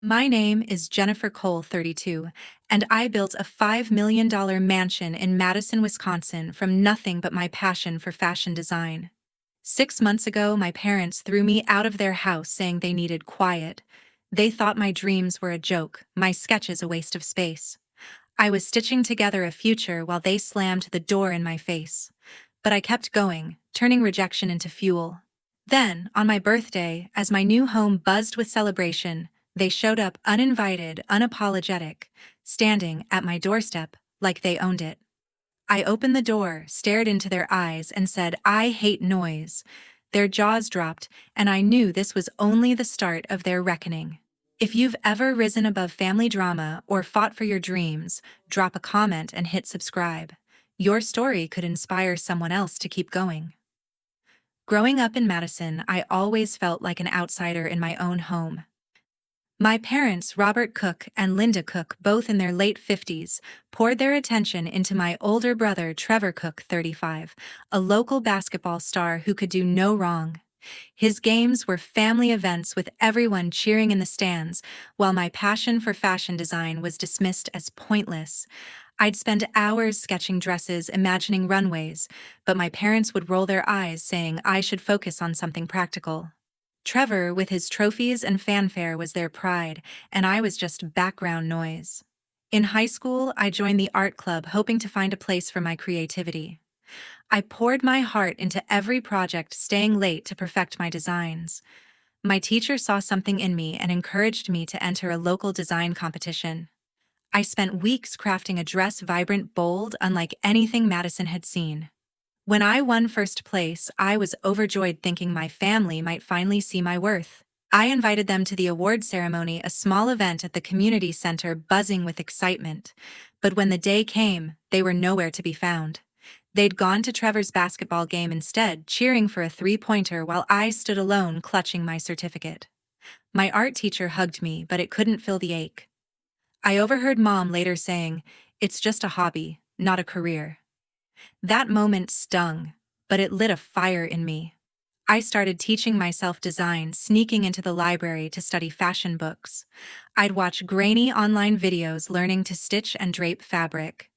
My name is Jennifer Cole, 32, and I built a $5 million mansion in Madison, Wisconsin from nothing but my passion for fashion design. 6 months ago, my parents threw me out of their house saying they needed quiet. They thought my dreams were a joke, my sketches a waste of space. I was stitching together a future while they slammed the door in my face. But I kept going, turning rejection into fuel. Then, on my birthday, as my new home buzzed with celebration, they showed up uninvited, unapologetic, standing at my doorstep like they owned it. I opened the door, stared into their eyes, and said, "I hate noise." Their jaws dropped, and I knew this was only the start of their reckoning. If you've ever risen above family drama or fought for your dreams, drop a comment and hit subscribe. Your story could inspire someone else to keep going. Growing up in Madison, I always felt like an outsider in my own home. My parents, Robert Cook and Linda Cook, both in their late 50s, poured their attention into my older brother, Trevor Cook, 35, a local basketball star who could do no wrong. His games were family events with everyone cheering in the stands, while my passion for fashion design was dismissed as pointless. I'd spend hours sketching dresses, imagining runways, but my parents would roll their eyes, saying I should focus on something practical. Trevor, with his trophies and fanfare, was their pride, and I was just background noise. In high school, I joined the art club, hoping to find a place for my creativity. I poured my heart into every project, staying late to perfect my designs. My teacher saw something in me and encouraged me to enter a local design competition. I spent weeks crafting a dress vibrant, bold, unlike anything Madison had seen. When I won first place, I was overjoyed, thinking my family might finally see my worth. I invited them to the award ceremony, a small event at the community center buzzing with excitement. But when the day came, they were nowhere to be found. They'd gone to Trevor's basketball game instead, cheering for a three-pointer while I stood alone clutching my certificate. My art teacher hugged me, but it couldn't fill the ache. I overheard Mom later saying, "It's just a hobby, not a career." That moment stung, but it lit a fire in me. I started teaching myself design, sneaking into the library to study fashion books. I'd watch grainy online videos learning to stitch and drape fabric.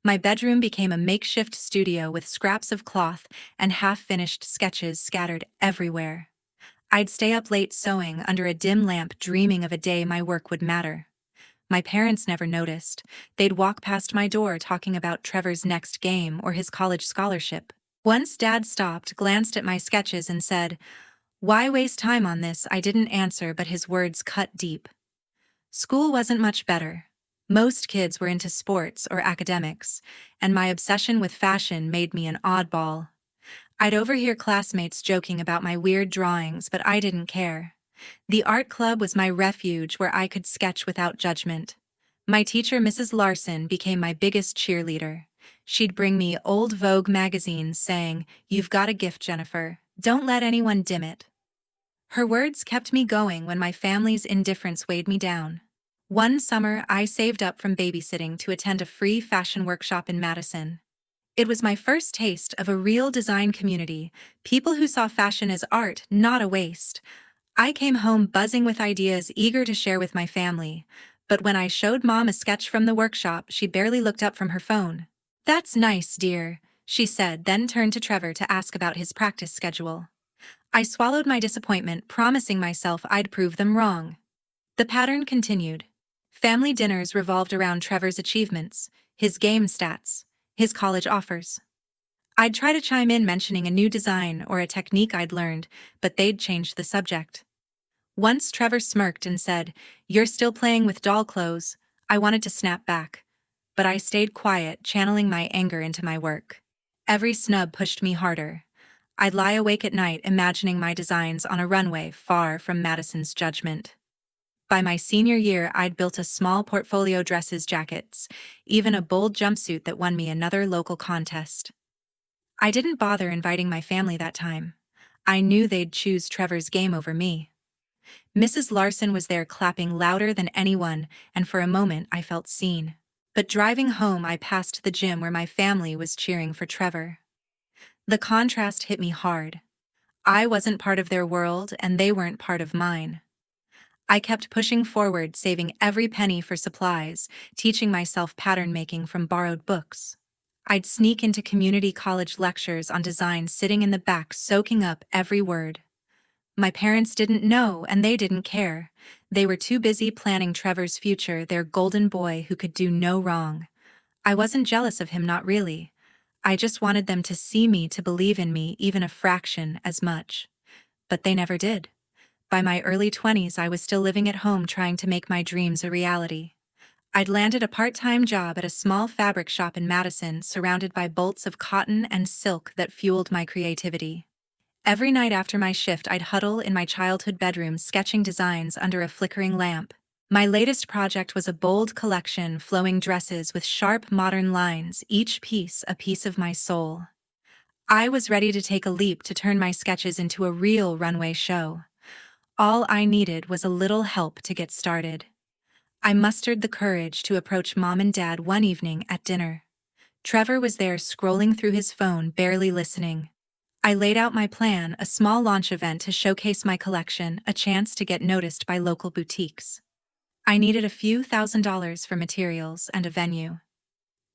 My bedroom became a makeshift studio with scraps of cloth and half-finished sketches scattered everywhere. I'd stay up late sewing under a dim lamp, dreaming of a day my work would matter. My parents never noticed. They'd walk past my door talking about Trevor's next game or his college scholarship. Once Dad stopped, glanced at my sketches, and said, "Why waste time on this?" I didn't answer, but his words cut deep. School wasn't much better. Most kids were into sports or academics, and my obsession with fashion made me an oddball. I'd overhear classmates joking about my weird drawings, but I didn't care. The art club was my refuge, where I could sketch without judgment. My teacher, Mrs. Larson, became my biggest cheerleader. She'd bring me old Vogue magazines saying, "You've got a gift, Jennifer. Don't let anyone dim it." Her words kept me going when my family's indifference weighed me down. One summer, I saved up from babysitting to attend a free fashion workshop in Madison. It was my first taste of a real design community, people who saw fashion as art, not a waste. I came home buzzing with ideas, eager to share with my family. But when I showed Mom a sketch from the workshop, she barely looked up from her phone. "That's nice, dear," she said, then turned to Trevor to ask about his practice schedule. I swallowed my disappointment, promising myself I'd prove them wrong. The pattern continued. Family dinners revolved around Trevor's achievements, his game stats, his college offers. I'd try to chime in, mentioning a new design or a technique I'd learned, but they'd change the subject. Once Trevor smirked and said, "You're still playing with doll clothes." I wanted to snap back, but I stayed quiet, channeling my anger into my work. Every snub pushed me harder. I'd lie awake at night imagining my designs on a runway far from Madison's judgment. By my senior year, I'd built a small portfolio, dresses, jackets, even a bold jumpsuit that won me another local contest. I didn't bother inviting my family that time. I knew they'd choose Trevor's game over me. Mrs. Larson was there, clapping louder than anyone, and for a moment I felt seen. But driving home, I passed the gym where my family was cheering for Trevor. The contrast hit me hard. I wasn't part of their world, and they weren't part of mine. I kept pushing forward, saving every penny for supplies, teaching myself pattern making from borrowed books. I'd sneak into community college lectures on design, sitting in the back, soaking up every word. My parents didn't know, and they didn't care. They were too busy planning Trevor's future, their golden boy who could do no wrong. I wasn't jealous of him, not really. I just wanted them to see me, to believe in me, even a fraction as much. But they never did. By my early 20s, I was still living at home, trying to make my dreams a reality. I'd landed a part-time job at a small fabric shop in Madison, surrounded by bolts of cotton and silk that fueled my creativity. Every night after my shift, I'd huddle in my childhood bedroom, sketching designs under a flickering lamp. My latest project was a bold collection, flowing dresses with sharp modern lines, each piece a piece of my soul. I was ready to take a leap, to turn my sketches into a real runway show. All I needed was a little help to get started. I mustered the courage to approach Mom and Dad one evening at dinner. Trevor was there, scrolling through his phone, barely listening. I laid out my plan: a small launch event to showcase my collection, a chance to get noticed by local boutiques. I needed a few $1,000s for materials and a venue.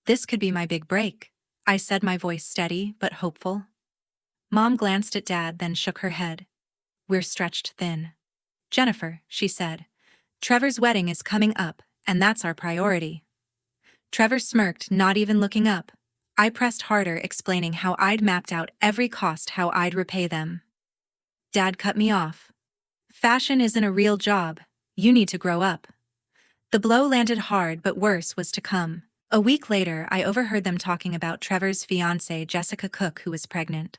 This could be my big break, I said, my voice steady but hopeful. Mom glanced at Dad, then shook her head. We're stretched thin. Jennifer, she said, Trevor's wedding is coming up, and that's our priority. Trevor smirked, not even looking up. I pressed harder, explaining how I'd mapped out every cost, how I'd repay them. Dad cut me off. Fashion isn't a real job. You need to grow up. The blow landed hard, but worse was to come. A week later, I overheard them talking about Trevor's fiancée, Jessica Cook, who was pregnant.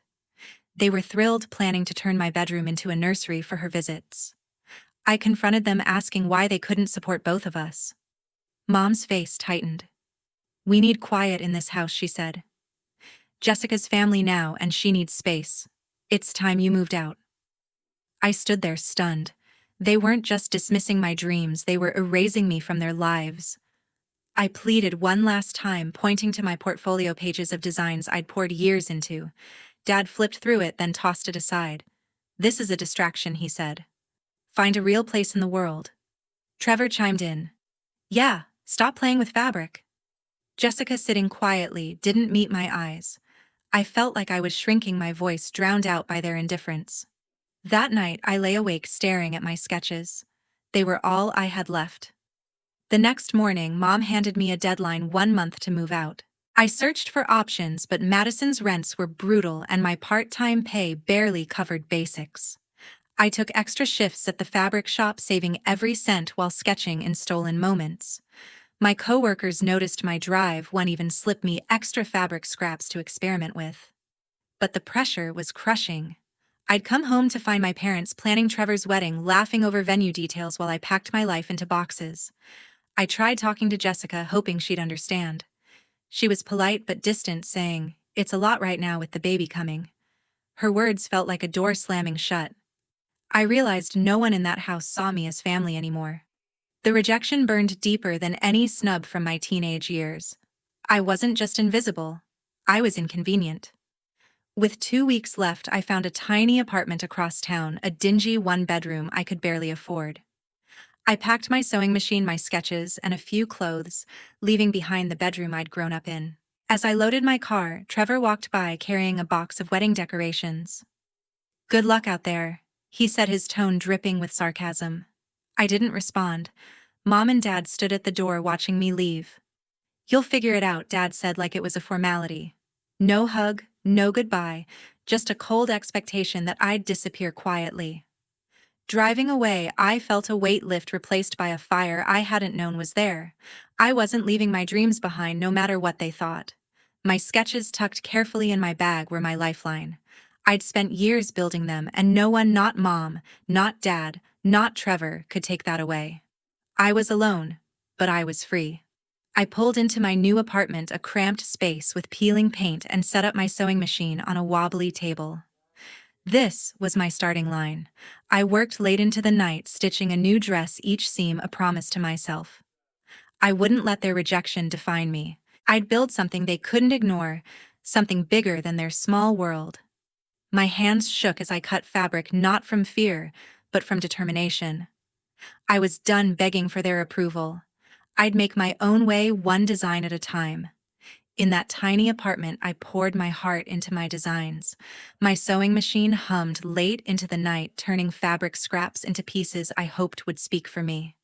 They were thrilled, planning to turn my bedroom into a nursery for her visits. I confronted them, asking why they couldn't support both of us. Mom's face tightened. We need quiet in this house, she said. Jessica's family now, and she needs space. It's time you moved out. I stood there, stunned. They weren't just dismissing my dreams, they were erasing me from their lives. I pleaded one last time, pointing to my portfolio pages of designs I'd poured years into. Dad flipped through it, then tossed it aside. This is a distraction, he said. Find a real place in the world. Trevor chimed in. Yeah, stop playing with fabric. Jessica, sitting quietly, didn't meet my eyes. I felt like I was shrinking, my voice drowned out by their indifference. That night, I lay awake, staring at my sketches. They were all I had left. The next morning, Mom handed me a deadline: 1 month to move out. I searched for options, but Madison's rents were brutal and my part-time pay barely covered basics. I took extra shifts at the fabric shop, saving every cent while sketching in stolen moments. My coworkers noticed my drive, one even slipped me extra fabric scraps to experiment with. But the pressure was crushing. I'd come home to find my parents planning Trevor's wedding, laughing over venue details while I packed my life into boxes. I tried talking to Jessica, hoping she'd understand. She was polite but distant, saying, "It's a lot right now with the baby coming." Her words felt like a door slamming shut. I realized no one in that house saw me as family anymore. The rejection burned deeper than any snub from my teenage years. I wasn't just invisible, I was inconvenient. With 2 weeks left, I found a tiny apartment across town, a dingy one-bedroom I could barely afford. I packed my sewing machine, my sketches, and a few clothes, leaving behind the bedroom I'd grown up in. As I loaded my car, Trevor walked by carrying a box of wedding decorations. "Good luck out there," he said, his tone dripping with sarcasm. I didn't respond. Mom and Dad stood at the door, watching me leave. "You'll figure it out," Dad said, like it was a formality. No hug, no goodbye, just a cold expectation that I'd disappear quietly. Driving away, I felt a weight lift, replaced by a fire I hadn't known was there. I wasn't leaving my dreams behind, no matter what they thought. My sketches tucked carefully in my bag were my lifeline. I'd spent years building them, and no one, not Mom, not Dad, not Trevor, could take that away. I was alone, but I was free. I pulled into my new apartment, a cramped space with peeling paint, and set up my sewing machine on a wobbly table. This was my starting line. I worked late into the night, stitching a new dress, each seam a promise to myself. I wouldn't let their rejection define me. I'd build something they couldn't ignore, something bigger than their small world. My hands shook as I cut fabric, not from fear, but from determination. I was done begging for their approval. I'd make my own way, one design at a time. In that tiny apartment, I poured my heart into my designs. My sewing machine hummed late into the night, turning fabric scraps into pieces I hoped would speak for me.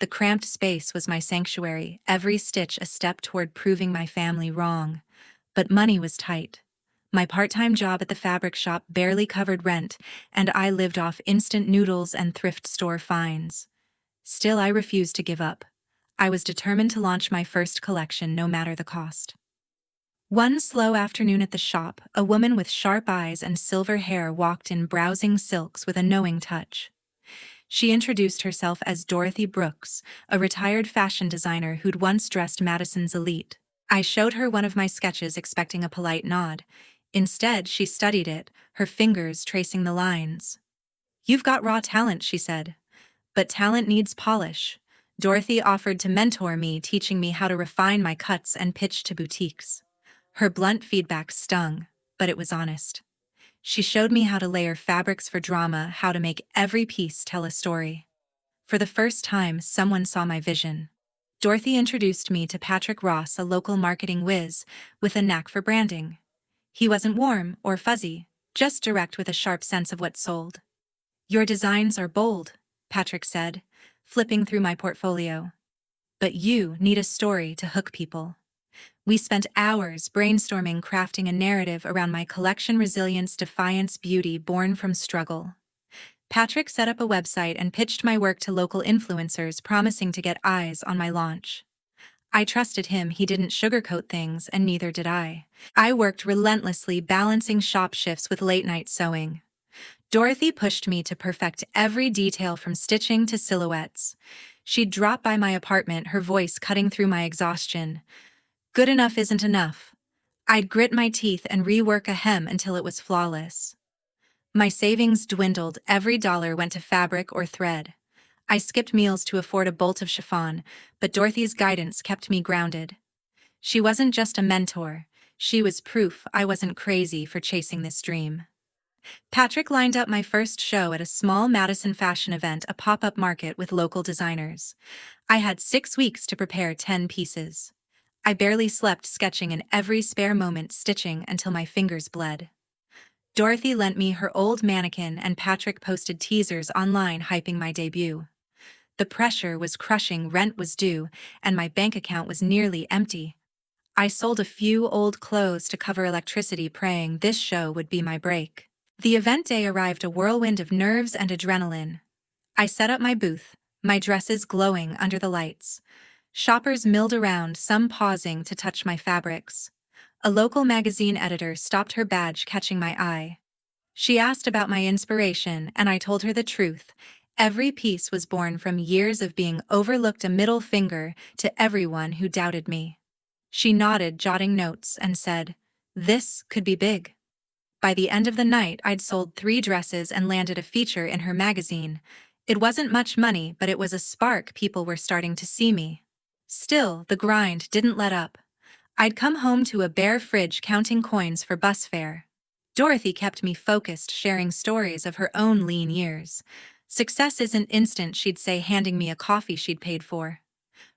The cramped space was my sanctuary, every stitch a step toward proving my family wrong. But money was tight. My part-time job at the fabric shop barely covered rent, and I lived off instant noodles and thrift store finds. Still, I refused to give up. I was determined to launch my first collection, no matter the cost. One slow afternoon at the shop, a woman with sharp eyes and silver hair walked in, browsing silks with a knowing touch. She introduced herself as Dorothy Brooks, a retired fashion designer who'd once dressed Madison's elite. I showed her one of my sketches, expecting a polite nod. Instead, she studied it, her fingers tracing the lines. "You've got raw talent," she said. "But talent needs polish." Dorothy offered to mentor me, teaching me how to refine my cuts and pitch to boutiques. Her blunt feedback stung, but it was honest. She showed me how to layer fabrics for drama, how to make every piece tell a story. For the first time, someone saw my vision. Dorothy introduced me to Patrick Ross, a local marketing whiz with a knack for branding. He wasn't warm or fuzzy, just direct with a sharp sense of what sold. "Your designs are bold," Patrick said, flipping through my portfolio. "But you need a story to hook people." We spent hours brainstorming, crafting a narrative around my collection: resilience, defiance, beauty born from struggle. Patrick set up a website and pitched my work to local influencers, promising to get eyes on my launch. I trusted him. He didn't sugarcoat things, and neither did I. I worked relentlessly, balancing shop shifts with late-night sewing. Dorothy pushed me to perfect every detail, from stitching to silhouettes. She'd drop by my apartment, her voice cutting through my exhaustion. "Good enough isn't enough." I'd grit my teeth and rework a hem until it was flawless. My savings dwindled. Every dollar went to fabric or thread. I skipped meals to afford a bolt of chiffon, but Dorothy's guidance kept me grounded. She wasn't just a mentor, she was proof I wasn't crazy for chasing this dream. Patrick lined up my first show at a small Madison fashion event, a pop-up market with local designers. I had 6 weeks to prepare 10 pieces. I barely slept, sketching in every spare moment, stitching until my fingers bled. Dorothy lent me her old mannequin, and Patrick posted teasers online hyping my debut. The pressure was crushing. Rent was due, and my bank account was nearly empty. I sold a few old clothes to cover electricity, praying this show would be my break. The event day arrived, a whirlwind of nerves and adrenaline. I set up my booth, my dresses glowing under the lights. Shoppers milled around, some pausing to touch my fabrics. A local magazine editor stopped, her badge catching my eye. She asked about my inspiration, and I told her the truth. Every piece was born from years of being overlooked, a middle finger to everyone who doubted me. She nodded, jotting notes, and said, "This could be big." By the end of the night, I'd sold 3 dresses and landed a feature in her magazine. It wasn't much money, but it was a spark. People were starting to see me. Still, the grind didn't let up. I'd come home to a bare fridge, counting coins for bus fare. Dorothy kept me focused, sharing stories of her own lean years. "Success isn't instant," she'd say, handing me a coffee she'd paid for.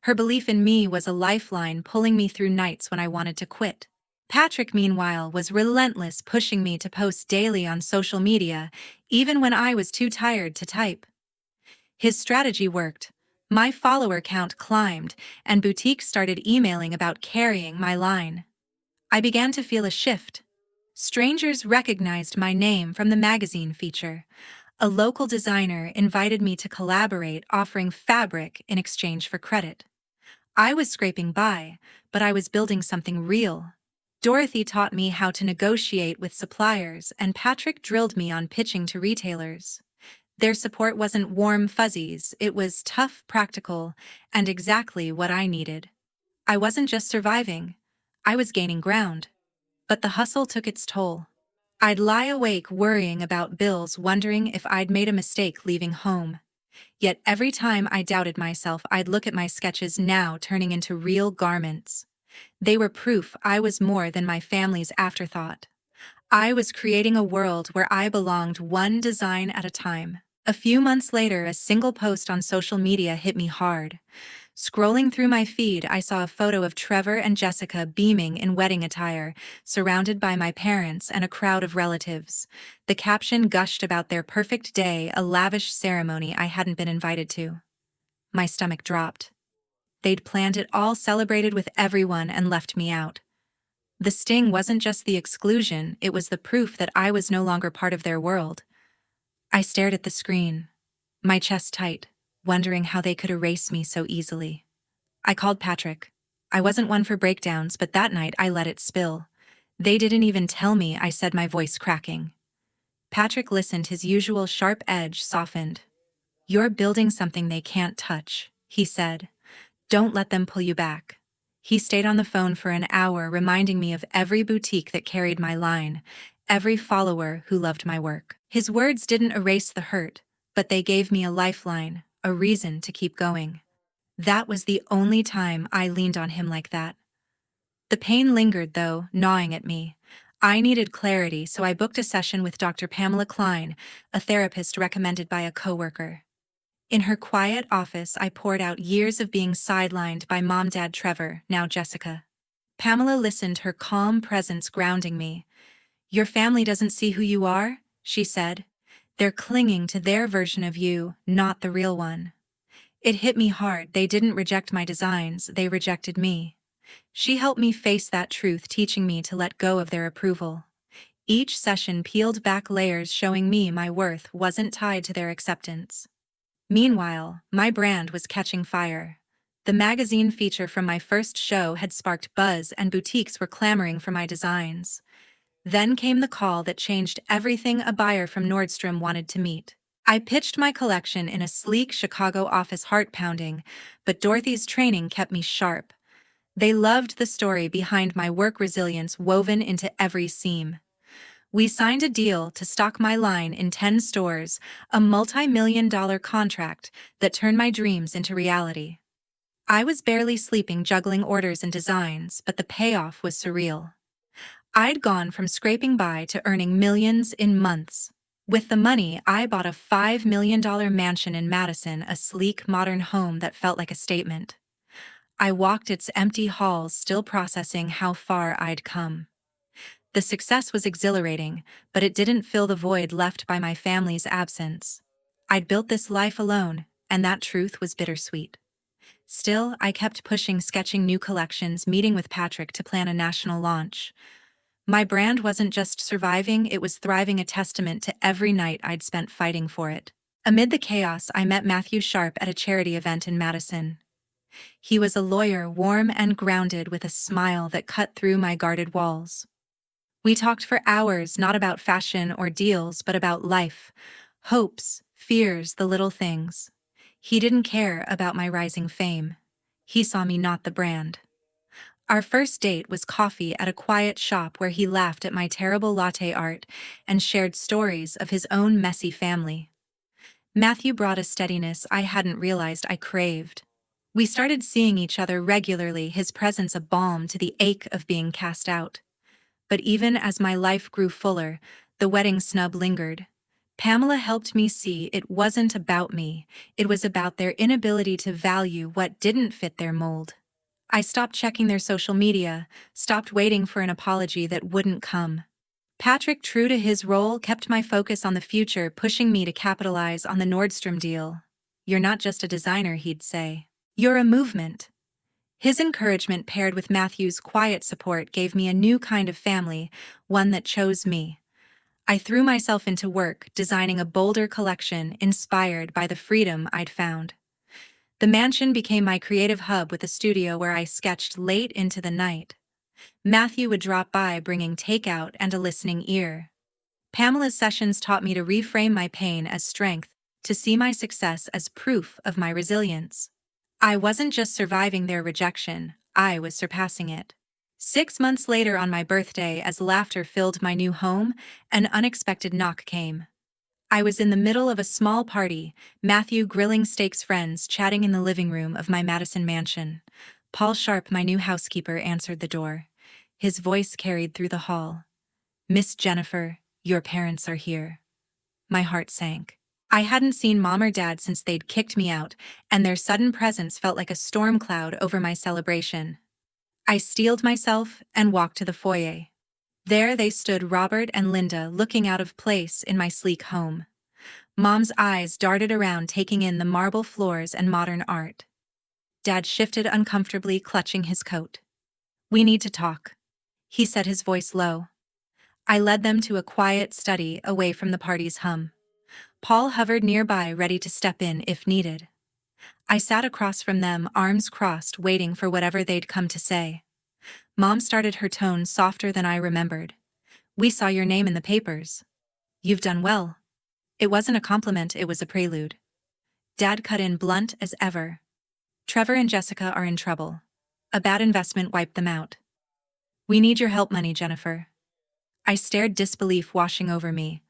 Her belief in me was a lifeline, pulling me through nights when I wanted to quit. Patrick, meanwhile, was relentless, pushing me to post daily on social media, even when I was too tired to type. His strategy worked. My follower count climbed, and boutiques started emailing about carrying my line. I began to feel a shift. Strangers recognized my name from the magazine feature. A local designer invited me to collaborate, offering fabric in exchange for credit. I was scraping by, but I was building something real. Dorothy taught me how to negotiate with suppliers, and Patrick drilled me on pitching to retailers. Their support wasn't warm fuzzies, it was tough, practical, and exactly what I needed. I wasn't just surviving, I was gaining ground. But the hustle took its toll. I'd lie awake worrying about bills, wondering if I'd made a mistake leaving home. Yet every time I doubted myself, I'd look at my sketches, now turning into real garments. They were proof I was more than my family's afterthought. I was creating a world where I belonged, one design at a time. A few months later, a single post on social media hit me hard. Scrolling through my feed, I saw a photo of Trevor and Jessica beaming in wedding attire, surrounded by my parents and a crowd of relatives. The caption gushed about their perfect day, a lavish ceremony I hadn't been invited to. My stomach dropped. They'd planned it all, celebrated with everyone, and left me out. The sting wasn't just the exclusion, it was the proof that I was no longer part of their world. I stared at the screen, my chest tight, wondering how they could erase me so easily. I called Patrick. I wasn't one for breakdowns, but that night I let it spill. They didn't even tell me, I said, my voice cracking. Patrick listened, his usual sharp edge softened. "You're building something they can't touch," he said. "Don't let them pull you back." He stayed on the phone for an hour, reminding me of every boutique that carried my line, every follower who loved my work. His words didn't erase the hurt, but they gave me a lifeline, a reason to keep going. That was the only time I leaned on him like that. The pain lingered, though, gnawing at me. I needed clarity, so I booked a session with Dr. Pamela Klein, a therapist recommended by a coworker. In her quiet office, I poured out years of being sidelined by mom, dad, Trevor, now Jessica. Pamela listened, her calm presence grounding me. "Your family doesn't see who you are," she said. "They're clinging to their version of you, not the real one." It hit me hard. They didn't reject my designs, they rejected me. She helped me face that truth, teaching me to let go of their approval. Each session peeled back layers, showing me my worth wasn't tied to their acceptance. Meanwhile, my brand was catching fire. The magazine feature from my first show had sparked buzz, and boutiques were clamoring for my designs. Then came the call that changed everything. A buyer from Nordstrom wanted to meet. I pitched my collection in a sleek Chicago office, heart pounding, but Dorothy's training kept me sharp. They loved the story behind my work, resilience woven into every seam. We signed a deal to stock my line in 10 stores, a multi-million-dollar contract that turned my dreams into reality. I was barely sleeping, juggling orders and designs, but the payoff was surreal. I'd gone from scraping by to earning millions in months. With the money, I bought a $5 million mansion in Madison, a sleek, modern home that felt like a statement. I walked its empty halls, still processing how far I'd come. The success was exhilarating, but it didn't fill the void left by my family's absence. I'd built this life alone, and that truth was bittersweet. Still, I kept pushing, sketching new collections, meeting with Patrick to plan a national launch. My brand wasn't just surviving, it was thriving, a testament to every night I'd spent fighting for it. Amid the chaos, I met Matthew Sharp at a charity event in Madison. He was a lawyer, warm and grounded, with a smile that cut through my guarded walls. We talked for hours, not about fashion or deals, but about life, hopes, fears, the little things. He didn't care about my rising fame. He saw me, not the brand. Our first date was coffee at a quiet shop where he laughed at my terrible latte art and shared stories of his own messy family. Matthew brought a steadiness I hadn't realized I craved. We started seeing each other regularly, his presence a balm to the ache of being cast out. But even as my life grew fuller, the wedding snub lingered. Pamela helped me see it wasn't about me, it was about their inability to value what didn't fit their mold. I stopped checking their social media, stopped waiting for an apology that wouldn't come. Patrick, true to his role, kept my focus on the future, pushing me to capitalize on the Nordstrom deal. "You're not just a designer," he'd say. "You're a movement." His encouragement, paired with Matthew's quiet support, gave me a new kind of family, one that chose me. I threw myself into work, designing a bolder collection inspired by the freedom I'd found. The mansion became my creative hub, with a studio where I sketched late into the night. Matthew would drop by, bringing takeout and a listening ear. Pamela's sessions taught me to reframe my pain as strength, to see my success as proof of my resilience. I wasn't just surviving their rejection, I was surpassing it. 6 months later, on my birthday, as laughter filled my new home, an unexpected knock came. I was in the middle of a small party, Matthew grilling steaks, friends chatting in the living room of my Madison mansion. Paul Sharp, my new housekeeper, answered the door. His voice carried through the hall. "Miss Jennifer, your parents are here." My heart sank. I hadn't seen Mom or Dad since they'd kicked me out, and their sudden presence felt like a storm cloud over my celebration. I steeled myself and walked to the foyer. There they stood, Robert and Linda, looking out of place in my sleek home. Mom's eyes darted around, taking in the marble floors and modern art. Dad shifted uncomfortably, clutching his coat. "We need to talk," he said, his voice low. I led them to a quiet study away from the party's hum. Paul hovered nearby, ready to step in if needed. I sat across from them, arms crossed, waiting for whatever they'd come to say. Mom started, her tone softer than I remembered. "We saw your name in the papers. You've done well." It wasn't a compliment, it was a prelude. Dad cut in, blunt as ever. "Trevor and Jessica are in trouble. A bad investment wiped them out. We need your help money, Jennifer." I stared, disbelief washing over me.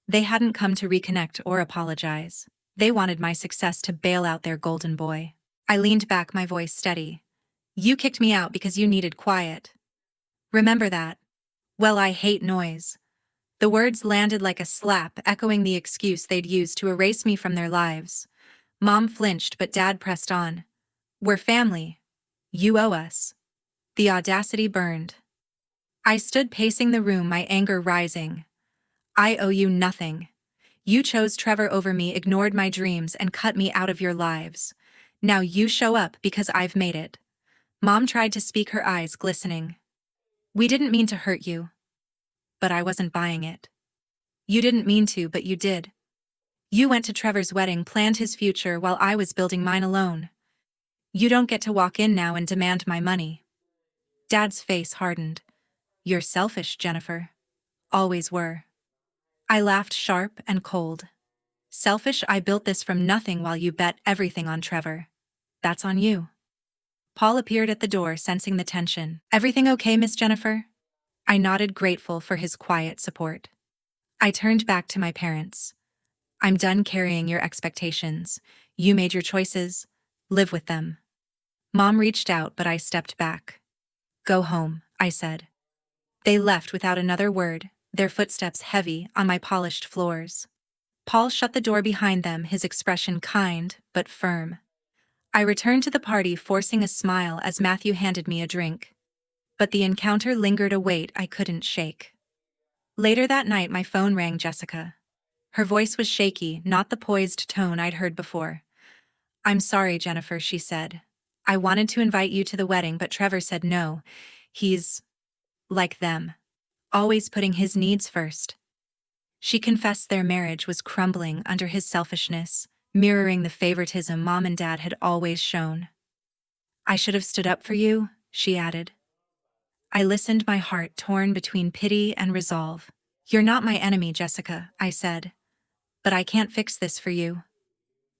They hadn't come to reconnect or apologize. They wanted my success to bail out their golden boy. I leaned back, my voice steady. "You kicked me out because you needed quiet. Remember that?" "Well, I hate noise." The words landed like a slap, echoing the excuse they'd used to erase me from their lives. Mom flinched, but Dad pressed on. "We're family. You owe us." The audacity burned. I stood pacing the room, my anger rising. "I owe you nothing. You chose Trevor over me, ignored my dreams, and cut me out of your lives. Now you show up because I've made it." Mom tried to speak, her eyes glistening. "We didn't mean to hurt you." But I wasn't buying it. "You didn't mean to, but you did. You went to Trevor's wedding, planned his future while I was building mine alone. You don't get to walk in now and demand my money." Dad's face hardened. "You're selfish, Jennifer. Always were." I laughed, sharp and cold. "Selfish? I built this from nothing while you bet everything on Trevor. That's on you." Paul appeared at the door, sensing the tension. "Everything okay, Miss Jennifer?" I nodded, grateful for his quiet support. I turned back to my parents. "I'm done carrying your expectations. You made your choices. Live with them." Mom reached out, but I stepped back. "Go home," I said. They left without another word, their footsteps heavy on my polished floors. Paul shut the door behind them, his expression kind but firm. I returned to the party, forcing a smile as Matthew handed me a drink. But the encounter lingered, a weight I couldn't shake. Later that night, my phone rang. Jessica. Her voice was shaky, not the poised tone I'd heard before. "I'm sorry, Jennifer," she said. "I wanted to invite you to the wedding, but Trevor said no. He's like them, always putting his needs first." She confessed their marriage was crumbling under his selfishness, mirroring the favoritism Mom and Dad had always shown. "I should have stood up for you," she added. I listened, my heart torn between pity and resolve. "You're not my enemy, Jessica," I said. "But I can't fix this for you."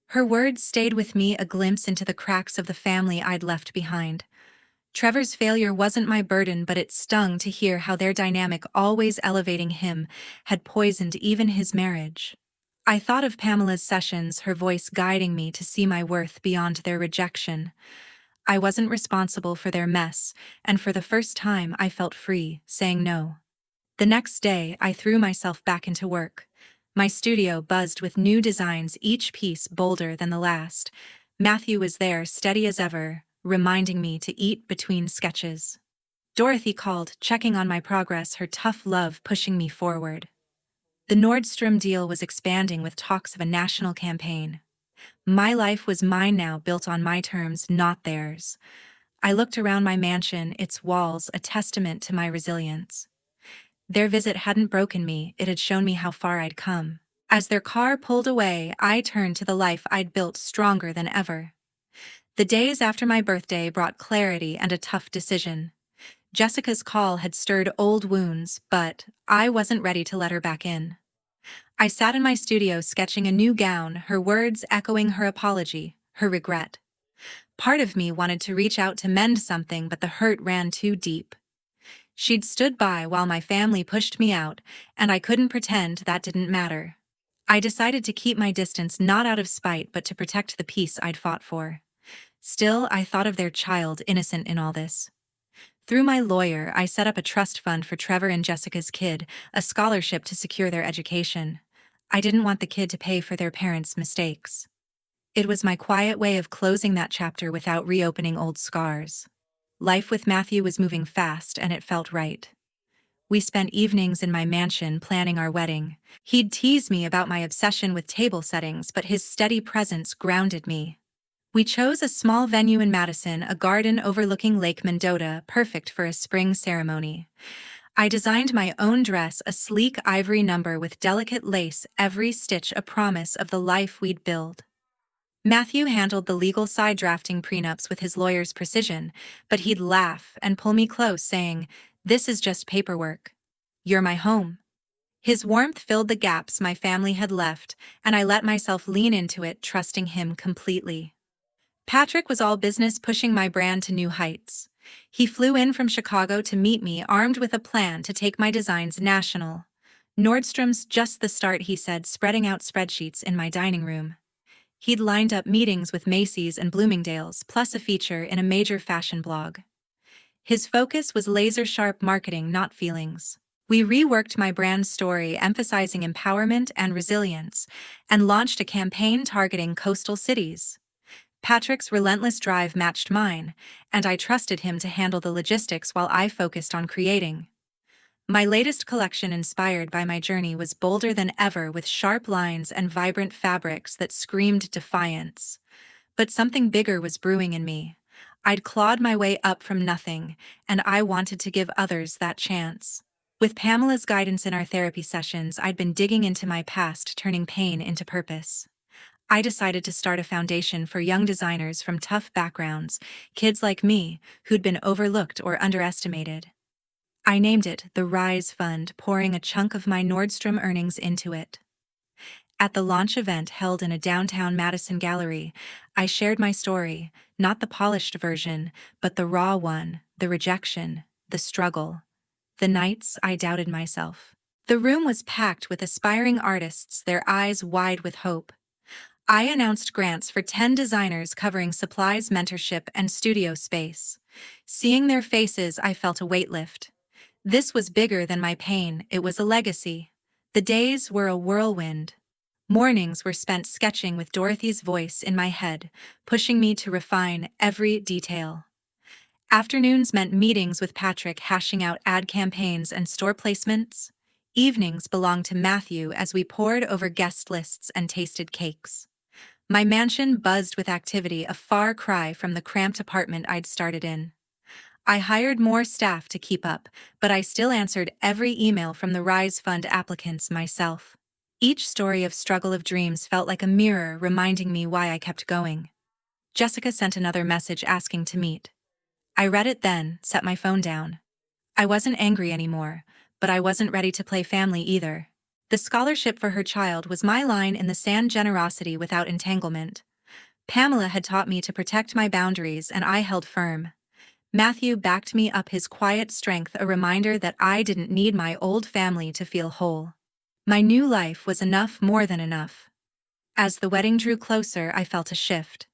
Her words stayed with me, a glimpse into the cracks of the family I'd left behind. Trevor's failure wasn't my burden, but it stung to hear how their dynamic, always elevating him, had poisoned even his marriage. I thought of Pamela's sessions, her voice guiding me to see my worth beyond their rejection. I wasn't responsible for their mess, and for the first time I felt free, saying no. The next day, I threw myself back into work. My studio buzzed with new designs, each piece bolder than the last. Matthew was there, steady as ever, reminding me to eat between sketches. Dorothy called, checking on my progress, her tough love pushing me forward. The Nordstrom deal was expanding, with talks of a national campaign. My life was mine now, built on my terms, not theirs. I looked around my mansion, its walls a testament to my resilience. Their visit hadn't broken me, it had shown me how far I'd come. As their car pulled away, I turned to the life I'd built, stronger than ever. The days after my birthday brought clarity and a tough decision. Jessica's call had stirred old wounds, but I wasn't ready to let her back in. I sat in my studio sketching a new gown, her words echoing her apology, her regret. Part of me wanted to reach out to mend something, but the hurt ran too deep. She'd stood by while my family pushed me out, and I couldn't pretend that didn't matter. I decided to keep my distance, not out of spite, but to protect the peace I'd fought for. Still, I thought of their child, innocent in all this. Through my lawyer, I set up a trust fund for Trevor and Jessica's kid, a scholarship to secure their education. I didn't want the kid to pay for their parents' mistakes. It was my quiet way of closing that chapter without reopening old scars. Life with Matthew was moving fast, and it felt right. We spent evenings in my mansion planning our wedding. He'd tease me about my obsession with table settings, but his steady presence grounded me. We chose a small venue in Madison, a garden overlooking Lake Mendota, perfect for a spring ceremony. I designed my own dress, a sleek ivory number with delicate lace, every stitch a promise of the life we'd build. Matthew handled the legal side, drafting prenups with his lawyer's precision, but he'd laugh and pull me close, saying, "This is just paperwork. You're my home." His warmth filled the gaps my family had left, and I let myself lean into it, trusting him completely. Patrick was all business, pushing my brand to new heights. He flew in from Chicago to meet me, armed with a plan to take my designs national. "Nordstrom's just the start," he said, spreading out spreadsheets in my dining room. He'd lined up meetings with Macy's and Bloomingdale's, plus a feature in a major fashion blog. His focus was laser-sharp marketing, not feelings. We reworked my brand story, emphasizing empowerment and resilience, and launched a campaign targeting coastal cities. Patrick's relentless drive matched mine, and I trusted him to handle the logistics while I focused on creating. My latest collection, inspired by my journey, was bolder than ever, with sharp lines and vibrant fabrics that screamed defiance. But something bigger was brewing in me. I'd clawed my way up from nothing, and I wanted to give others that chance. With Pamela's guidance in our therapy sessions, I'd been digging into my past, turning pain into purpose. I decided to start a foundation for young designers from tough backgrounds, kids like me, who'd been overlooked or underestimated. I named it the Rise Fund, pouring a chunk of my Nordstrom earnings into it. At the launch event held in a downtown Madison gallery, I shared my story, not the polished version, but the raw one, the rejection, the struggle, the nights I doubted myself. The room was packed with aspiring artists, their eyes wide with hope. I announced grants for 10 designers, covering supplies, mentorship, and studio space. Seeing their faces, I felt a weight lift. This was bigger than my pain, it was a legacy. The days were a whirlwind. Mornings were spent sketching with Dorothy's voice in my head, pushing me to refine every detail. Afternoons meant meetings with Patrick, hashing out ad campaigns and store placements. Evenings belonged to Matthew as we pored over guest lists and tasted cakes. My mansion buzzed with activity, a far cry from the cramped apartment I'd started in. I hired more staff to keep up, but I still answered every email from the Rise Fund applicants myself. Each story of struggle of dreams felt like a mirror, reminding me why I kept going. Jessica sent another message asking to meet. I read it, then set my phone down. I wasn't angry anymore, but I wasn't ready to play family either. The scholarship for her child was my line in the sand, generosity without entanglement. Pamela had taught me to protect my boundaries, and I held firm. Matthew backed me up, his quiet strength a reminder that I didn't need my old family to feel whole. My new life was enough, more than enough. As the wedding drew closer, I felt a shift.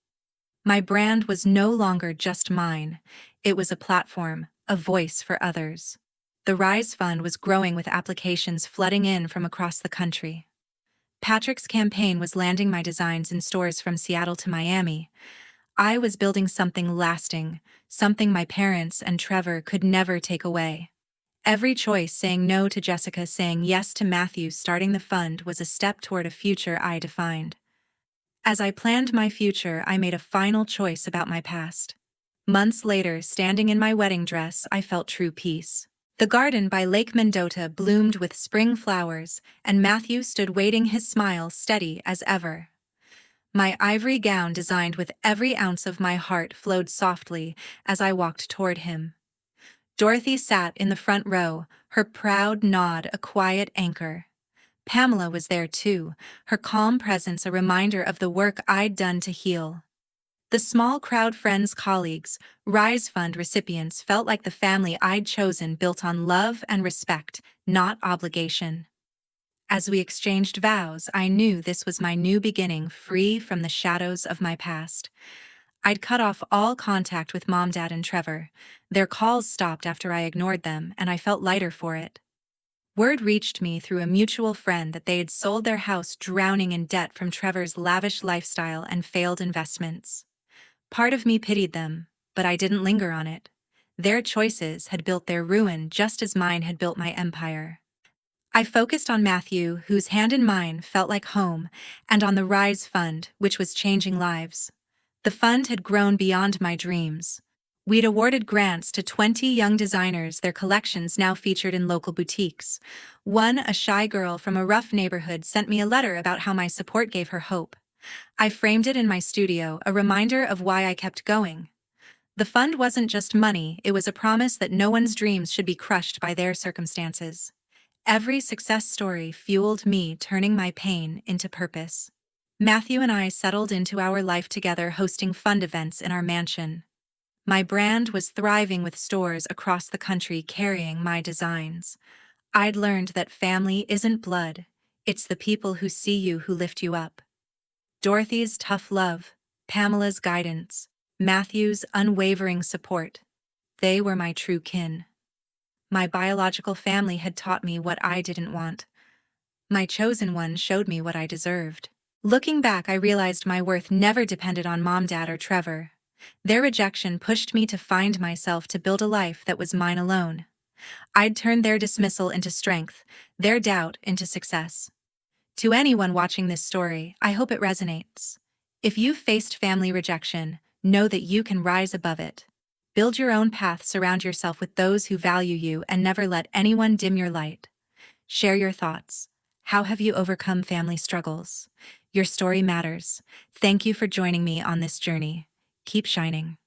My brand was no longer just mine. It was a platform, a voice for others. The Rise Fund was growing, with applications flooding in from across the country. Patrick's campaign was landing my designs in stores from Seattle to Miami. I was building something lasting, something my parents and Trevor could never take away. Every choice, saying no to Jessica, saying yes to Matthew, starting the fund, was a step toward a future I defined. As I planned my future, I made a final choice about my past. Months later, standing in my wedding dress, I felt true peace. The garden by Lake Mendota bloomed with spring flowers, and Matthew stood waiting, his smile steady as ever. My ivory gown, designed with every ounce of my heart, flowed softly as I walked toward him. Dorothy sat in the front row, her proud nod a quiet anchor. Pamela was there too, her calm presence a reminder of the work I'd done to heal. The small crowd, friends, colleagues, Rise Fund recipients, felt like the family I'd chosen, built on love and respect, not obligation. As we exchanged vows, I knew this was my new beginning, free from the shadows of my past. I'd cut off all contact with Mom, Dad, and Trevor. Their calls stopped after I ignored them, and I felt lighter for it. Word reached me through a mutual friend that they had sold their house drowning in debt from Trevor's lavish lifestyle and failed investments. Part of me pitied them, but I didn't linger on it. Their choices had built their ruin just as mine had built my empire. I focused on Matthew, whose hand in mine felt like home, and on the Rise Fund, which was changing lives. The fund had grown beyond my dreams. We'd awarded grants to 20 young designers, their collections now featured in local boutiques. One, a shy girl from a rough neighborhood, sent me a letter about how my support gave her hope. I framed it in my studio, a reminder of why I kept going. The fund wasn't just money, it was a promise that no one's dreams should be crushed by their circumstances. Every success story fueled me, turning my pain into purpose. Matthew and I settled into our life together, hosting fund events in our mansion. My brand was thriving with stores across the country carrying my designs. I'd learned that family isn't blood, it's the people who see you who lift you up. Dorothy's tough love, Pamela's guidance, Matthew's unwavering support. They were my true kin. My biological family had taught me what I didn't want. My chosen one showed me what I deserved. Looking back, I realized my worth never depended on Mom, Dad, or Trevor. Their rejection pushed me to find myself, to build a life that was mine alone. I'd turned their dismissal into strength, their doubt into success. To anyone watching this story, I hope it resonates. If you've faced family rejection, know that you can rise above it. Build your own path, surround yourself with those who value you, and never let anyone dim your light. Share your thoughts. How have you overcome family struggles? Your story matters. Thank you for joining me on this journey. Keep shining.